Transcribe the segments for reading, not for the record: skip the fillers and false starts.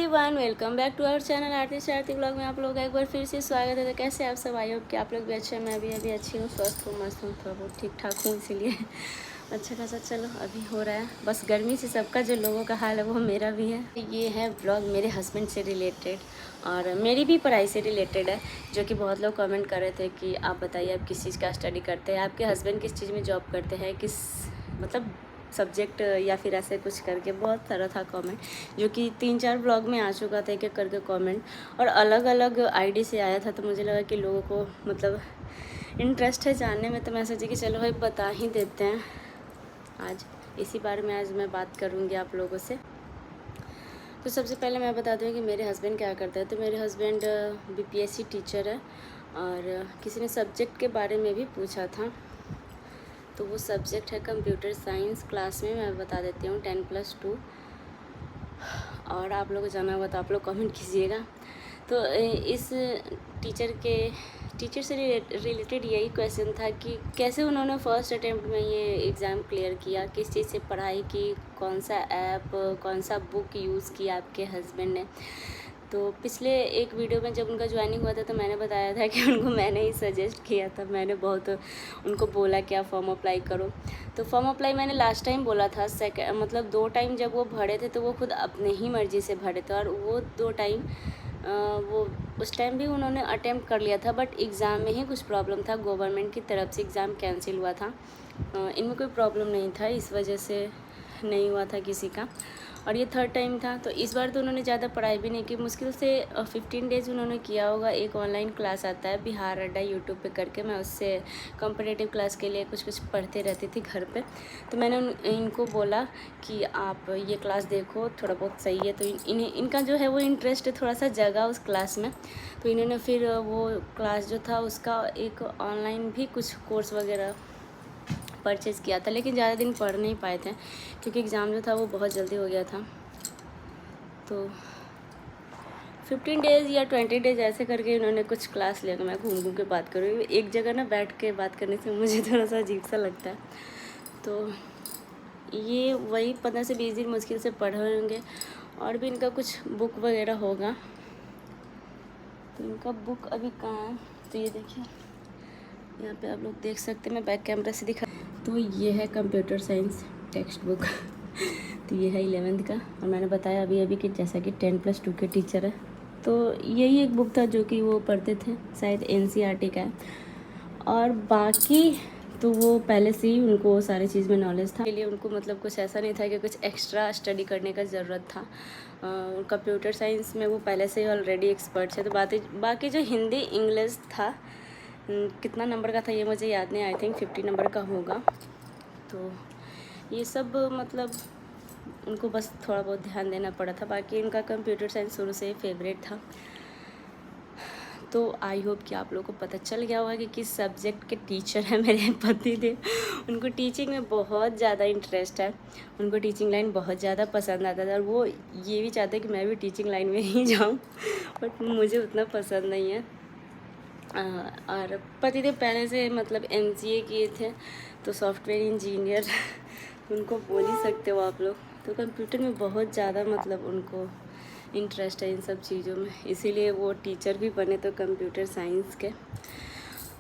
Everyone, welcome back to our channel Aarti Shararati blog में आप लोग का एक बार फिर से स्वागत है। तो कैसे आप सब? आई होप कि आप लोग भी अच्छे हैं। मैं भी अभी अच्छी हूँ, स्वस्थ हूँ, मस्त हूँ, थोड़ा बहुत ठीक ठाक हूँ, इसीलिए अच्छा खासा चलो अभी हो रहा है। बस गर्मी से सबका जो लोगों का हाल है वो मेरा भी है। ये है ब्लॉग मेरे हस्बैंड से रिलेटेड और मेरी भी पढ़ाई से रिलेटेड है, जो कि बहुत लोग कमेंट कर रहे थे कि आप बताइए आप किस चीज़ का स्टडी करते हैं, आपके हस्बैंड किस चीज़ में जॉब करते हैं, किस मतलब सब्जेक्ट या फिर ऐसे कुछ करके बहुत सारा था कमेंट, जो कि 3-4 ब्लॉग में आ चुका था एक एक करके कमेंट, और अलग अलग आईडी से आया था। तो मुझे लगा कि लोगों को मतलब इंटरेस्ट है जानने में, तो मैं सोची कि चलो भाई बता ही देते हैं। आज इसी बारे में आज मैं बात करूँगी आप लोगों से। तो सबसे पहले मैं बता दूँ कि मेरे हस्बैंड क्या करते हैं। तो मेरे हस्बैंड बीपीएससी टीचर है, और किसी ने सब्जेक्ट के बारे में भी पूछा था, तो वो सब्जेक्ट है कंप्यूटर साइंस। क्लास में मैं बता देती हूँ 10+2, और आप लोगों को जाना होगा तो आप लोग कमेंट कीजिएगा। तो इस टीचर से रिलेटेड यही क्वेश्चन था कि कैसे उन्होंने फ़र्स्ट अटेम्प्ट में ये एग्ज़ाम क्लियर किया, किस चीज़ से पढ़ाई की, कौन सा ऐप, कौन सा बुक यूज़ किया आपके हस्बैंड ने। तो पिछले एक वीडियो में जब उनका ज्वाइनिंग हुआ था तो मैंने बताया था कि उनको मैंने ही सजेस्ट किया था, मैंने बहुत उनको बोला कि आप फॉर्म अप्लाई करो। तो फॉर्म अप्लाई मैंने लास्ट टाइम बोला था, मतलब 2 टाइम जब वो भरे थे तो वो खुद अपने ही मर्ज़ी से भरे थे, और वो 2 टाइम वो उस टाइम भी उन्होंने अटेम्प्ट कर लिया था, बट एग्ज़ाम में ही कुछ प्रॉब्लम था, गवर्नमेंट की तरफ से एग्ज़ाम कैंसिल हुआ था। इनमें कोई प्रॉब्लम नहीं था, इस वजह से नहीं हुआ था किसी का, और ये 3rd टाइम था। तो इस बार तो उन्होंने ज़्यादा पढ़ाई भी नहीं की, मुश्किल से 15 डेज़ उन्होंने किया होगा। एक ऑनलाइन क्लास आता है बिहार अड्डा यूट्यूब पे करके, मैं उससे कॉम्पिटिटिव क्लास के लिए कुछ कुछ पढ़ते रहती थी घर पे। तो मैंने इनको बोला कि आप ये क्लास देखो, थोड़ा बहुत सही है। तो इनका जो है वो इंटरेस्ट थोड़ा सा जगा उस क्लास में, तो इन्होंने फिर वो क्लास जो था उसका एक ऑनलाइन भी कुछ कोर्स वगैरह परचेज़ किया था, लेकिन ज़्यादा दिन पढ़ नहीं पाए थे क्योंकि एग्ज़ाम जो था वो बहुत जल्दी हो गया था। तो 15 डेज़ या 20 डेज़ ऐसे करके इन्होंने कुछ क्लास लिया। मैं घूम घूम के बात कर रही हूँ, एक जगह ना बैठ के बात करने से मुझे थोड़ा सा अजीब सा लगता है। तो ये वही 15 से 20 दिन मुश्किल से पढ़े होंगे, और भी इनका कुछ बुक वगैरह होगा। तो इनका बुक अभी कहाँ है, तो ये देखिए यहाँ पे आप लोग देख सकते हैं, मैं बैक कैमरा से दिखा। तो ये है कंप्यूटर साइंस टेक्स्ट बुक तो ये है 11th का, और मैंने बताया अभी अभी कि जैसा कि 10+2 के टीचर है, तो यही एक बुक था जो कि वो पढ़ते थे, शायद NCERT का है। और बाकी तो वो पहले से ही उनको सारी चीज़ में नॉलेज था, इसलिए उनको मतलब कुछ ऐसा नहीं था कि कुछ एक्स्ट्रा स्टडी करने का ज़रूरत था। कंप्यूटर साइंस में वो पहले से ही ऑलरेडी एक्सपर्ट है। तो बाकी जो हिंदी इंग्लिश था, कितना नंबर का था ये मुझे याद नहीं, आई थिंक 50 नंबर का होगा। तो ये सब मतलब उनको बस थोड़ा बहुत ध्यान देना पड़ा था, बाकी इनका कंप्यूटर साइंस शुरू से ही फेवरेट था। तो आई होप कि आप लोगों को पता चल गया होगा कि किस सब्जेक्ट के टीचर हैं मेरे पति देव। उनको टीचिंग में बहुत ज़्यादा इंटरेस्ट है, उनको टीचिंग लाइन बहुत ज़्यादा पसंद आता था, और वो ये भी चाहते हैं कि मैं भी टीचिंग लाइन में ही जाऊँ, बट मुझे उतना पसंद नहीं है। और पतिदेव पहले से मतलब MCA किए थे, तो सॉफ्टवेयर इंजीनियर उनको बोल ही सकते हो आप लोग। तो कंप्यूटर में बहुत ज़्यादा मतलब उनको इंटरेस्ट है इन सब चीज़ों में, इसीलिए वो टीचर भी बने तो कंप्यूटर साइंस के।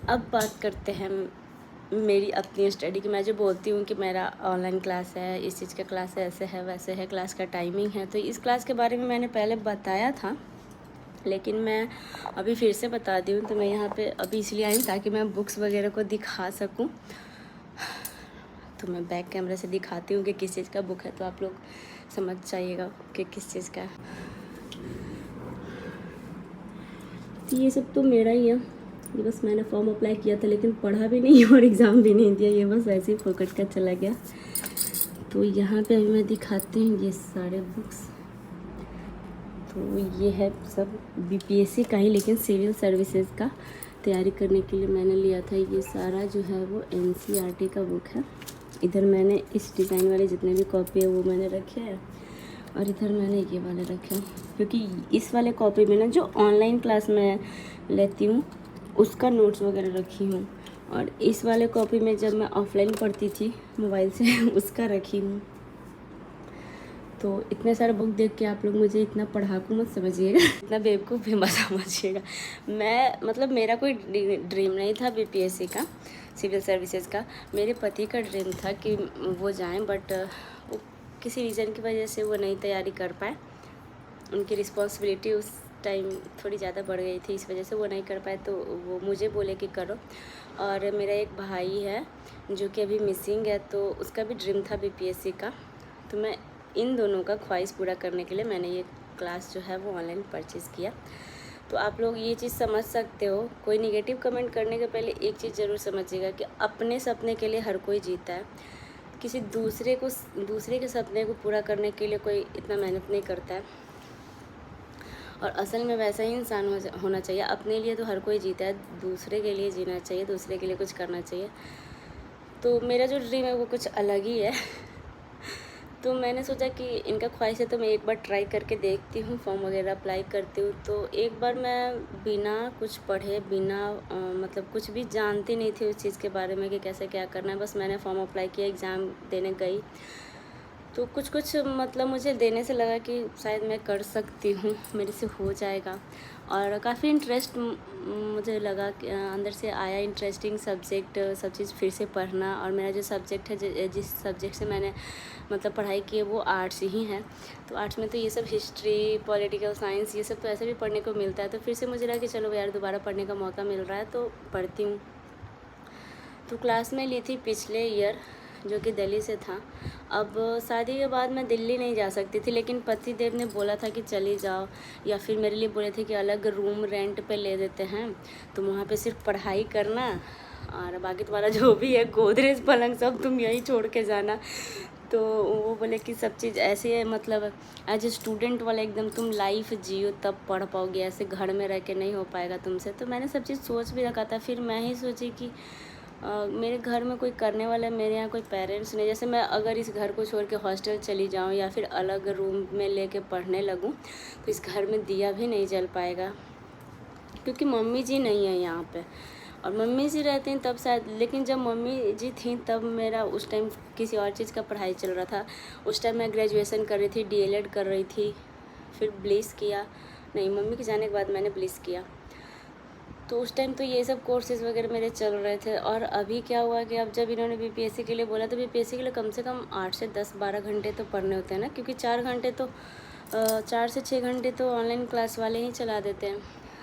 अब बात करते हैं मेरी अपनी स्टडी की। मैं जो बोलती हूँ कि मेरा ऑनलाइन क्लास है, इस चीज़ का क्लास है, ऐसे है वैसे है, क्लास का टाइमिंग है, तो इस क्लास के बारे में मैंने पहले बताया था, लेकिन मैं अभी फिर से बता दी हूँ। तो मैं यहाँ पे अभी इसलिए आई हूँ ताकि मैं बुक्स वगैरह को दिखा सकूँ। तो मैं बैक कैमरा से दिखाती हूँ कि किस चीज़ का बुक है, तो आप लोग समझ जाइएगा कि किस चीज़ का है। तो ये सब तो मेरा ही है, ये बस मैंने फॉर्म अप्लाई किया था लेकिन पढ़ा भी नहीं और एग्ज़ाम भी नहीं दिया, ये बस ऐसे ही फोकट का चला गया। तो यहाँ पे अभी मैं दिखाती हूँ ये सारे बुक्स। तो ये है सब BPSC का ही, लेकिन सिविल सर्विसेज का तैयारी करने के लिए मैंने लिया था। ये सारा जो है वो NCERT का बुक है। इधर मैंने इस डिज़ाइन वाले जितने भी कॉपी है वो मैंने रखे हैं, और इधर मैंने ये वाले रखे हैं, क्योंकि इस वाले कॉपी में ना जो ऑनलाइन क्लास में लेती हूँ उसका नोट्स वगैरह रखी हूँ, और इस वाले कॉपी में जब मैं ऑफलाइन पढ़ती थी मोबाइल से उसका रखी हूँ। तो इतने सारे बुक देख के आप लोग मुझे इतना पढ़ाकू मत समझिएगा, इतना बेवकूफ़ भी मत समझिएगा। मैं मतलब मेरा कोई ड्रीम नहीं था बीपीएससी का, सिविल सर्विसेज का। मेरे पति का ड्रीम था कि वो जाएं, बट वो किसी रीज़न की वजह से वो नहीं तैयारी कर पाए। उनकी रिस्पॉन्सिबिलिटी उस टाइम थोड़ी ज़्यादा बढ़ गई थी, इस वजह से वो नहीं कर पाए। तो वो मुझे बोले कि करो। और मेरा एक भाई है जो कि अभी मिसिंग है, तो उसका भी ड्रीम था बीपीएससी का। तो मैं इन दोनों का ख्वाहिश पूरा करने के लिए मैंने ये क्लास जो है वो ऑनलाइन परचेज़ किया। तो आप लोग ये चीज़ समझ सकते हो, कोई नेगेटिव कमेंट करने के पहले एक चीज़ ज़रूर समझिएगा कि अपने सपने के लिए हर कोई जीता है, किसी दूसरे के सपने को पूरा करने के लिए कोई इतना मेहनत नहीं करता है। और असल में वैसा ही इंसान होना चाहिए। अपने लिए तो हर कोई जीता है, दूसरे के लिए जीना चाहिए, दूसरे के लिए कुछ करना चाहिए। तो मेरा जो ड्रीम है वो कुछ अलग ही है। तो मैंने सोचा कि इनका ख्वाहिश है तो मैं एक बार ट्राई करके देखती हूँ, फॉर्म वगैरह अप्लाई करती हूँ। तो एक बार मैं बिना कुछ पढ़े, बिना मतलब कुछ भी जानती नहीं थी उस चीज़ के बारे में कि कैसे क्या करना है, बस मैंने फॉर्म अप्लाई किया, एग्ज़ाम देने गई। तो कुछ मतलब मुझे देने से लगा कि शायद मैं कर सकती हूँ, मेरे से हो जाएगा। और काफ़ी इंटरेस्ट मुझे लगा कि अंदर से आया, इंटरेस्टिंग सब्जेक्ट, सब चीज़ फिर से पढ़ना। और मेरा जो सब्जेक्ट है, जिस सब्जेक्ट से मैंने मतलब पढ़ाई की है वो आर्ट्स ही है। तो आर्ट्स में तो ये सब हिस्ट्री, पॉलिटिकल साइंस, ये सब तो ऐसे भी पढ़ने को मिलता है। तो फिर से मुझे लगा कि चलो यार दोबारा पढ़ने का मौका मिल रहा है तो पढ़ती हूँ। तो क्लास में ली थी पिछले ईयर, जो कि दिल्ली से था। अब शादी के बाद मैं दिल्ली नहीं जा सकती थी, लेकिन पति देव ने बोला था कि चली जाओ, या फिर मेरे लिए बोले थे कि अलग रूम रेंट पे ले देते हैं, तुम वहाँ पे सिर्फ पढ़ाई करना और बाकी तुम्हारा जो भी है गोदरेज पलंग सब तुम यहीं छोड़ के जाना। तो वो बोले कि सब चीज़ ऐसे है, मतलब एज ए स्टूडेंट वाला एकदम तुम लाइफ जियो तब पढ़ पाओगे, ऐसे घर में रह के नहीं हो पाएगा तुमसे। तो मैंने सब चीज़ सोच भी रखा था। फिर मैं ही सोची कि मेरे घर में कोई करने वाला है, मेरे यहाँ कोई पेरेंट्स नहीं। जैसे मैं अगर इस घर को छोड़ के हॉस्टल चली जाऊँ या फिर अलग रूम में लेके पढ़ने लगूँ तो इस घर में दिया भी नहीं जल पाएगा, क्योंकि मम्मी जी नहीं है यहाँ पे। और मम्मी जी रहती हैं तब शायद, लेकिन जब मम्मी जी थी तब मेरा उस टाइम किसी और चीज़ का पढ़ाई चल रहा था। उस टाइम मैं ग्रेजुएशन कर रही थी, डीएलएड कर रही थी, फिर ब्लिस किया। नहीं, मम्मी के जाने के बाद मैंने ब्लिस किया। तो उस टाइम तो ये सब कोर्सेज़ वगैरह मेरे चल रहे थे। और अभी क्या हुआ कि अब जब इन्होंने बीपीएससी के लिए बोला तो बीपीएससी के लिए कम से कम 8 से 10-12 घंटे तो पढ़ने होते हैं ना, क्योंकि 4 घंटे तो 4 से 6 घंटे तो ऑनलाइन क्लास वाले ही चला देते हैं।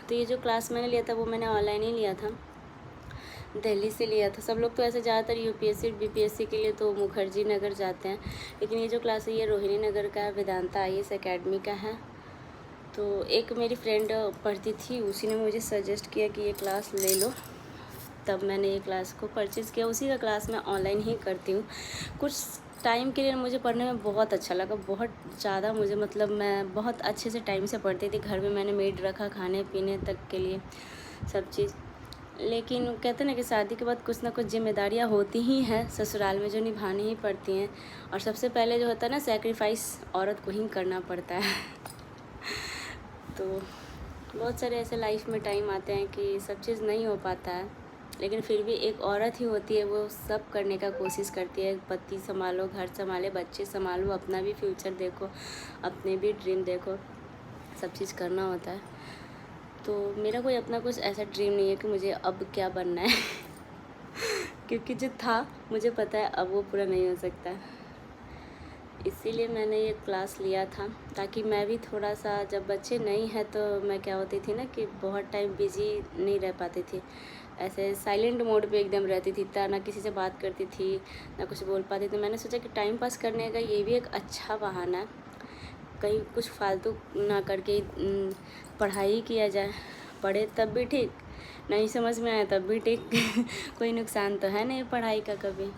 तो ये जो क्लास मैंने लिया था वो मैंने ऑनलाइन ही लिया था, दिल्ली से लिया था। सब लोग तो ऐसे ज़्यादातर यूपीएससी बीपीएससी के लिए तो मुखर्जी नगर जाते हैं, लेकिन ये जो क्लास है ये रोहिणी नगर का है, वेदांता आईएएस एकेडमी का है। तो एक मेरी फ्रेंड पढ़ती थी, उसी ने मुझे सजेस्ट किया कि ये क्लास ले लो, तब मैंने ये क्लास को परचेज़ किया। उसी का क्लास मैं ऑनलाइन ही करती हूँ। कुछ टाइम के लिए मुझे पढ़ने में बहुत अच्छा लगा, बहुत ज़्यादा मुझे, मतलब मैं बहुत अच्छे से टाइम से पढ़ती थी। घर में मैंने मेड रखा खाने पीने तक के लिए सब चीज़। लेकिन कहते ना कि शादी के बाद कुछ ना कुछ जिम्मेदारियाँ होती ही हैं ससुराल में, जो निभानी ही पड़ती हैं। और सबसे पहले जो होता है ना, सैक्रिफाइस औरत को ही करना पड़ता है। तो बहुत सारे ऐसे लाइफ में टाइम आते हैं कि सब चीज़ नहीं हो पाता है, लेकिन फिर भी एक औरत ही होती है, वो सब करने का कोशिश करती है। पति संभालो, घर संभाले, बच्चे संभालो, अपना भी फ्यूचर देखो, अपने भी ड्रीम देखो, सब चीज़ करना होता है। तो मेरा कोई अपना कुछ ऐसा ड्रीम नहीं है कि मुझे अब क्या बनना है क्योंकि जो था मुझे पता है अब वो पूरा नहीं हो सकता। इसीलिए मैंने ये क्लास लिया था, ताकि मैं भी थोड़ा सा, जब बच्चे नहीं हैं तो मैं क्या होती थी ना कि बहुत टाइम बिजी नहीं रह पाती थी, ऐसे साइलेंट मोड पे एकदम रहती थी, ना किसी से बात करती थी, ना कुछ बोल पाती थी। मैंने सोचा कि टाइम पास करने का ये भी एक अच्छा बहाना है, कहीं कुछ फालतू ना करके पढ़ाई किया जाए। पढ़े तब भी ठीक, नहीं समझ में आया तब भी ठीक कोई नुकसान तो है नहीं पढ़ाई का कभी,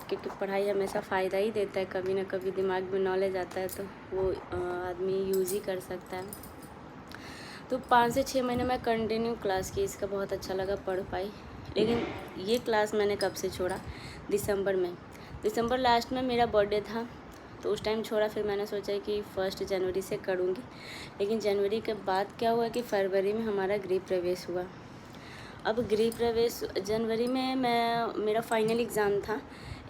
क्योंकि पढ़ाई हमेशा फ़ायदा ही देता है। कभी ना कभी दिमाग में नॉलेज आता है तो वो आदमी यूज़ ही कर सकता है। तो 5 से 6 महीने मैं कंटिन्यू क्लास की, इसका बहुत अच्छा लगा, पढ़ पाई। लेकिन ये क्लास मैंने कब से छोड़ा, दिसंबर में, दिसंबर लास्ट में मेरा बर्थडे था, तो उस टाइम छोड़ा। फिर मैंने सोचा कि 1 जनवरी से करूँगी, लेकिन जनवरी के बाद क्या हुआ कि फरवरी में हमारा गृह प्रवेश हुआ। अब गृह प्रवेश जनवरी में मेरा फाइनल एग्ज़ाम था,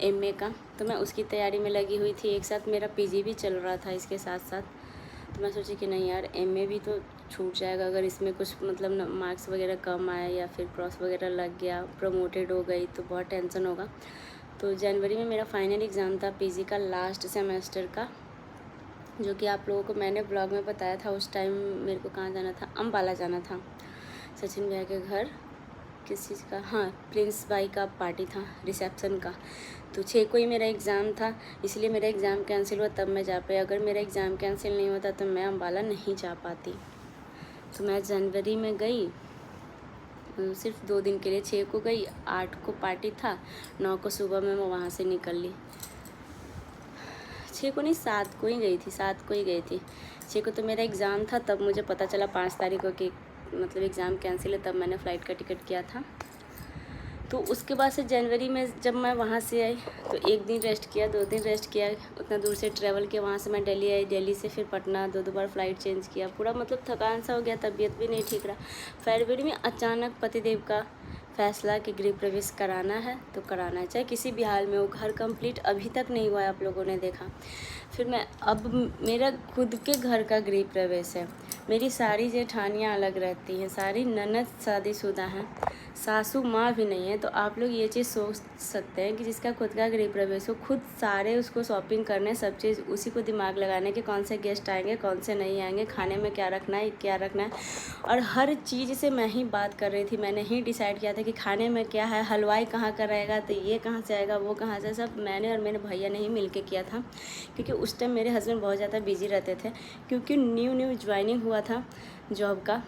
एमए का। तो मैं उसकी तैयारी में लगी हुई थी, एक साथ मेरा पीजी भी चल रहा था इसके साथ साथ। तो मैं सोची कि नहीं यार, एमए भी तो छूट जाएगा अगर इसमें कुछ मतलब मार्क्स वगैरह कम आए या फिर क्रॉस वगैरह लग गया, प्रमोटेड हो गई तो बहुत टेंशन होगा। तो जनवरी में मेरा फाइनल एग्ज़ाम था पीजी का, लास्ट सेमेस्टर का, जो कि आप लोगों को मैंने ब्लॉग में बताया था। उस टाइम मेरे को कहाँ जाना था, अम्बाला जाना था, सचिन भैया के घर। किस चीज़ का, हाँ, प्रिंस भाई का पार्टी था, रिसेप्शन का। तो 6 को ही मेरा एग्ज़ाम था, इसलिए मेरा एग्ज़ाम कैंसिल हुआ तब मैं जा पाई। अगर मेरा एग्ज़ाम कैंसिल नहीं होता तो मैं अम्बाला नहीं जा पाती। तो मैं जनवरी में गई, सिर्फ 2 दिन के लिए। 6 को गई, 8 को पार्टी था, 9 को सुबह में मैं वहाँ से निकल ली। 6 को नहीं, 7 को ही गई थी, 7 को ही गई थी। 6 को तो मेरा एग्ज़ाम था, तब मुझे पता चला 5 तारीख को कि मतलब एग्ज़ाम कैंसिल है, तब मैंने फ़्लाइट का टिकट किया था। तो उसके बाद से जनवरी में जब मैं वहाँ से आई तो 1 दिन रेस्ट किया, 2 दिन रेस्ट किया, उतना दूर से ट्रैवल किया। वहाँ से मैं दिल्ली आई, दिल्ली से फिर पटना, 2 बार फ़्लाइट चेंज किया। पूरा मतलब थकान सा हो गया, तबीयत भी नहीं ठीक रहा। फरवरी में अचानक पतिदेव का फैसला कि गृह प्रवेश कराना है तो कराना है, चाहे किसी भी हाल में हो। घर कंप्लीट अभी तक नहीं हुआ है, आप लोगों ने देखा। फिर मैं, अब मेरा खुद के घर का गृह प्रवेश है। मेरी सारी जेठानियाँ अलग रहती हैं, सारी ननद शादीशुदा हैं, सासू माँ भी नहीं है। तो आप लोग ये चीज़ सोच सकते हैं कि जिसका खुद का गृह प्रवेश हो, खुद सारे उसको शॉपिंग करने, सब चीज़ उसी को दिमाग लगाने कि कौन से गेस्ट आएंगे, कौन से नहीं आएंगे, खाने में क्या रखना है, क्या रखना है। और हर चीज़ से मैं ही बात कर रही थी, मैंने ही डिसाइड किया था कि खाने में क्या है, हलवाई कहाँ का रहेगा, तो ये कहाँ से आएगा, वो कहाँ से, सब मैंने और मेरे भैया ने ही मिल के किया था। क्योंकि उस टाइम मेरे हस्बैंड बहुत ज़्यादा बिजी रहते थे, क्योंकि न्यू ज्वाइनिंग हुआ था जॉब का।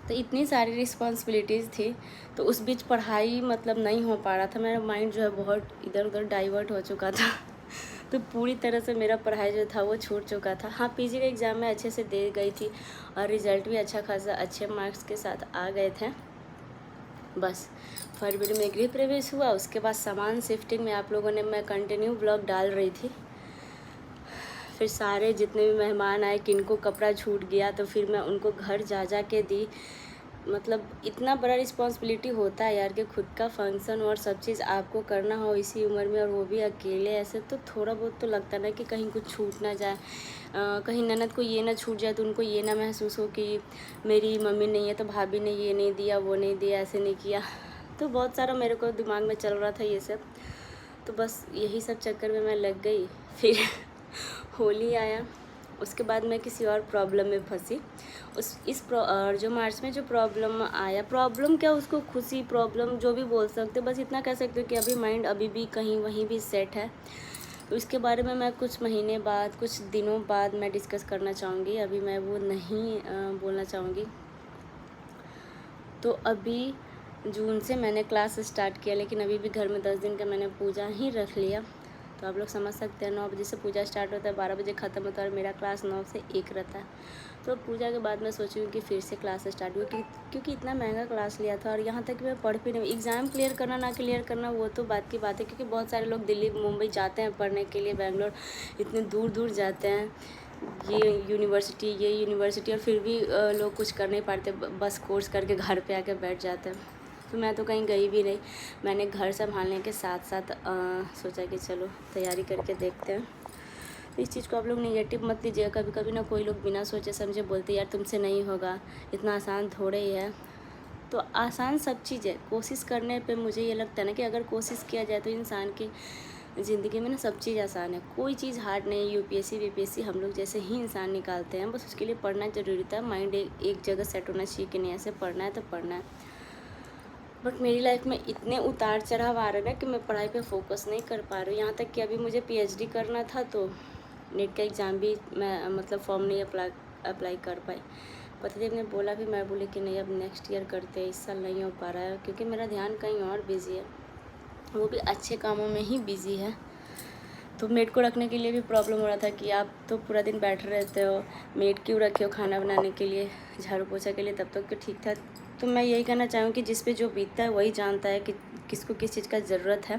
तो इतनी सारी रिस्पॉन्सिबिलिटीज़ थी, तो उस बीच पढ़ाई मतलब नहीं हो पा रहा था। मेरा माइंड जो है बहुत इधर उधर डाइवर्ट हो चुका था। तो पूरी तरह से मेरा पढ़ाई जो था वो छूट चुका था। हाँ, पीजी का एग्ज़ाम मैं अच्छे से दे गई थी और रिज़ल्ट भी अच्छा खासा अच्छे मार्क्स के साथ आ गए थे। बस फरवरी में गृह प्रवेश हुआ, उसके बाद सामान शिफ्टिंग में आप लोगों ने, मैं कंटिन्यू ब्लॉग डाल रही थी। फिर सारे जितने भी मेहमान आए, किनको कपड़ा छूट गया, तो फिर मैं उनको घर जा के दी। मतलब इतना बड़ा रिस्पॉन्सिबिलिटी होता है यार कि खुद का फंक्शन और सब चीज़ आपको करना हो इसी उम्र में, और वो भी अकेले ऐसे, तो थोड़ा बहुत तो लगता ना कि कहीं कुछ छूट ना जाए। कहीं ननद को ये ना छूट जाए तो उनको ये ना महसूस हो कि मेरी मम्मी नहीं है तो भाभी ने ये नहीं दिया, वो नहीं दिया, ऐसे नहीं किया। तो बहुत सारा मेरे को दिमाग में चल रहा था ये सब। तो बस यही सब चक्कर में मैं लग गई। फिर होली आया, उसके बाद मैं किसी और प्रॉब्लम में फंसी। जो मार्च में जो प्रॉब्लम आया, प्रॉब्लम क्या, उसको खुशी, प्रॉब्लम जो भी बोल सकते, बस इतना कह सकते हो कि अभी माइंड अभी भी कहीं वहीं भी सेट है। तो इसके बारे में मैं कुछ महीने बाद, कुछ दिनों बाद मैं डिस्कस करना चाहूँगी, अभी मैं वो नहीं बोलना चाहूँगी। तो अभी जून से मैंने क्लास स्टार्ट किया, लेकिन अभी भी घर में 10 दिन का मैंने पूजा ही रख लिया। तो आप लोग समझ सकते हैं, 9 बजे से पूजा स्टार्ट होता है, 12 बजे ख़त्म होता है, और मेरा क्लास 9 से 1 रहता है। तो पूजा के बाद मैं सोची हूँ कि फिर से क्लास स्टार्ट हुई, क्योंकि इतना महंगा क्लास लिया था, और यहाँ तक कि मैं पढ़ भी नहीं। एग्ज़ाम क्लियर करना ना क्लियर करना वो तो बात की बात है, क्योंकि बहुत सारे लोग दिल्ली मुंबई जाते हैं पढ़ने के लिए, बेंगलोर, इतने दूर दूर जाते हैं, ये यूनिवर्सिटी, और फिर भी लोग कुछ कर नहीं पाते, बस कोर्स करके घर पे आके बैठ जाते हैं। तो मैं तो कहीं गई भी नहीं, मैंने घर संभालने के साथ साथ सोचा कि चलो तैयारी करके देखते हैं। तो इस चीज़ को आप लोग नेगेटिव मत लीजिएगा। कभी कभी ना कोई लोग बिना सोचे समझे बोलते यार तुमसे नहीं होगा, इतना आसान थोड़े ही है। तो आसान सब चीज़ है, कोशिश करने पे मुझे ये लगता है ना कि अगर कोशिश किया जाए तो इंसान की ज़िंदगी में ना सब चीज़ आसान है, कोई चीज़ हार्ड नहीं। यूपीएससी वीपीएससी हम लोग जैसे ही इंसान निकालते हैं, बस उसके लिए पढ़ना ज़रूरी था। माइंड एक जगह सेट होना चाहिए कि नहीं ऐसे पढ़ना है तो पढ़ना है। बट मेरी लाइफ में इतने उतार चढ़ाव आ रहे हैं ना कि मैं पढ़ाई पे फोकस नहीं कर पा रही हूँ। यहाँ तक कि अभी मुझे पीएचडी करना था, तो नेट का एग्ज़ाम भी मैं मतलब फॉर्म नहीं अप्लाई कर पाई। पतिदेव ने बोला भी, मैं बोली कि नहीं अब नेक्स्ट ईयर करते हैं, इस साल नहीं हो पा रहा है, क्योंकि मेरा ध्यान कहीं और बिज़ी है, वो भी अच्छे कामों में ही बिज़ी है। तो मेड को रखने के लिए भी प्रॉब्लम हो रहा था कि आप तो पूरा दिन बैठे रहते हो, मेड क्यों रखे हो खाना बनाने के लिए, झाड़ू पोछा के लिए, तब तक तो ठीक था। तो मैं यही कहना चाहूँगी कि जिस पे जो बीतता है वही जानता है कि किसको किस चीज़ का ज़रूरत है।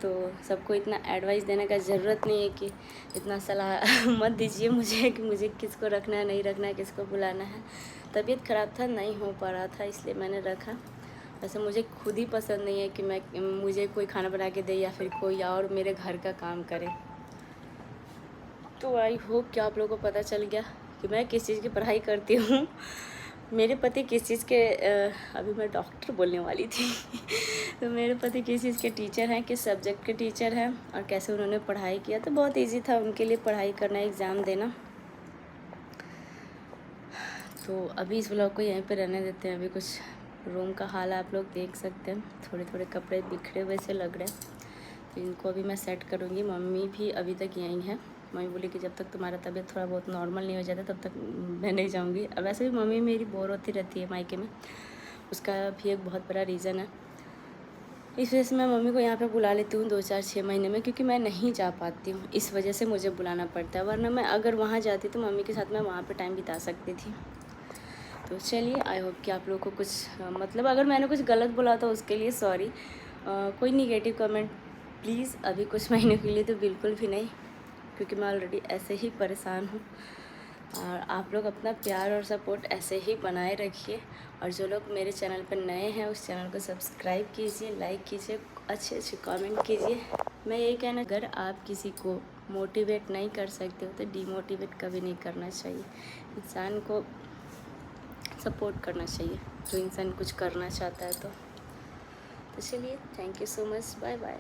तो सबको इतना एडवाइस देने का ज़रूरत नहीं है कि इतना सलाह मत दीजिए मुझे कि मुझे किसको रखना है, नहीं रखना है, किसको बुलाना है। तबीयत ख़राब था, नहीं हो पा रहा था, इसलिए मैंने रखा। वैसे मुझे खुद ही पसंद नहीं है कि मुझे कोई खाना बना के दे या फिर कोई और मेरे घर का काम करे। तो आई होप कि आप लोगों को पता चल गया कि मैं किस चीज़ की पढ़ाई करती हूँ। मेरे पति किस चीज़ के अभी मैं डॉक्टर बोलने वाली थी तो मेरे पति किस चीज़ के टीचर हैं, किस सब्जेक्ट के टीचर हैं और कैसे उन्होंने पढ़ाई किया। तो बहुत इजी था उनके लिए पढ़ाई करना, एग्ज़ाम देना। तो अभी इस व्लॉग को यहीं पे रहने देते हैं। अभी कुछ रूम का हाल आप लोग देख सकते हैं, थोड़े थोड़े कपड़े बिखरे हुए से लग रहे हैं, तो इनको अभी मैं सेट करूँगी। मम्मी भी अभी तक यहीं हैं। मम्मी बोली कि जब तक तुम्हारा तबीयत थोड़ा बहुत नॉर्मल नहीं हो जाता तब तक मैं नहीं जाऊँगी। अब वैसे भी मम्मी मेरी बोर होती रहती है मायके में, उसका भी एक बहुत बड़ा रीज़न है। इस वजह से मैं मम्मी को यहाँ पे बुला लेती हूँ 2-4-6 महीने में, क्योंकि मैं नहीं जा पाती हूँ। इस वजह से मुझे बुलाना पड़ता है, वरना मैं अगर वहाँ जाती तो मम्मी के साथ मैं वहाँ पे टाइम बिता सकती थी। तो चलिए, आई होप कि आप लोगों को कुछ मतलब अगर मैंने कुछ गलत बोला तो उसके लिए सॉरी। कोई निगेटिव कमेंट प्लीज़ अभी कुछ महीने के लिए तो बिल्कुल भी नहीं, क्योंकि मैं ऑलरेडी ऐसे ही परेशान हूँ। और आप लोग अपना प्यार और सपोर्ट ऐसे ही बनाए रखिए। और जो लोग मेरे चैनल पर नए हैं उस चैनल को सब्सक्राइब कीजिए, लाइक कीजिए, अच्छे अच्छे कमेंट कीजिए। मैं यही कहना, अगर आप किसी को मोटिवेट नहीं कर सकते हो तो डीमोटिवेट कभी नहीं करना चाहिए। इंसान को सपोर्ट करना चाहिए जो इंसान कुछ करना चाहता है। तो चलिए, thank you so much, bye bye.